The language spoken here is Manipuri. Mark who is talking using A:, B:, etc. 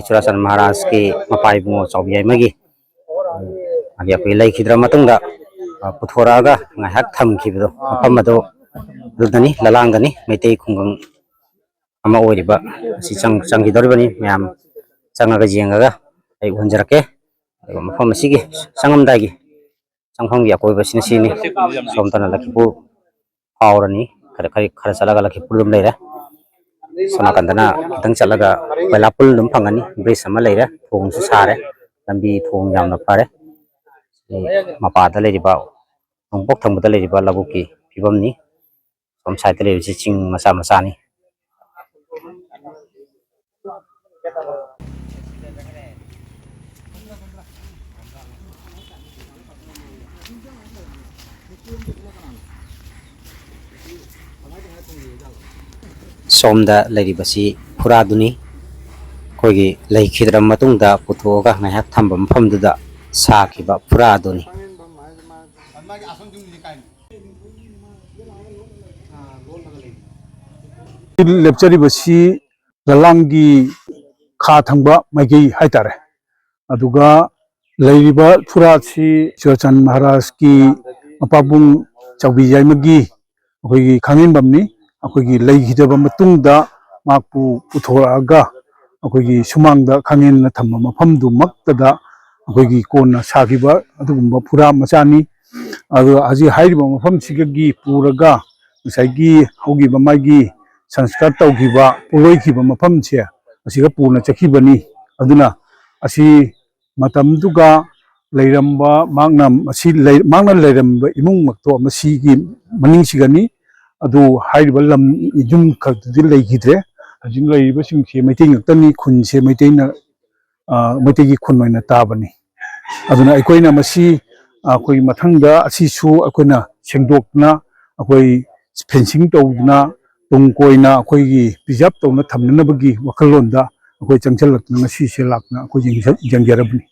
A: चुराचंद महाराज की मपाइबुंगो चौबियाइमगी आगे अखोई लेखिद्रा मतुंगदा पुथोरागा ngahak thamkhibdo mafam ado dudani lalangani meitei khungang ama oiriba si changi doribani myam changaga jengaga ai hunjarake mafam asigi sangamdagi changphanggi akoiba sini somtana lakipu aurani khara chalaga lakipu lum leira sona kandana kitang chalaga pelapul dum phangani bridge ama leira thong su sare lambi thong yamna pare mapada leiriba nongpok thangbuda leiriba labuki phibamni som side leirisi ching macha macha ni somda leiribasi puraduni koigi leikidra matungda puthoga ngahak thamba mafamduda sakhiba puraduni
B: lepchari lalangi kha thangba maigi haitare aduga leiriba purasi Churachan Maharaj ki mapabung chawbi yaimagi akoigi khangin bamni akoigi leihidaba matungda makpu puthoraga akoigi sumangda khangin na thamma mafamdu maktada akoigi kona sagiba adugumba pura machani adu aji hairiba mafam sigagi puraga ngisagi hogiba magi संस्कार तौखिबा पुलोइखिबा मफमसे असिगा पूर्ण चखिबनी अदुना असि मतमदुगा लेरंबा मांगना असि मांगना लेरंबा इमुंग मक्तो मसिगी मनिंगसिगनी अदु हाइरिबा लम इजुम खदि लेखिद्रे अजिन लेरिबा सिंगसे मैतेइ ngक्तनी खुनसे मैतेइना मैतेइगी खुन ओइना ताबनी अदुना अखोइना मसि अखोइ मथंगदा असिसु अखोइना सेंगदोकना अखोइ fencing तौदना tung koina akoigi preserve tawna thamnanabagi wakhalonda akoi changchalakna ngasi se lakna akoi jengjarabni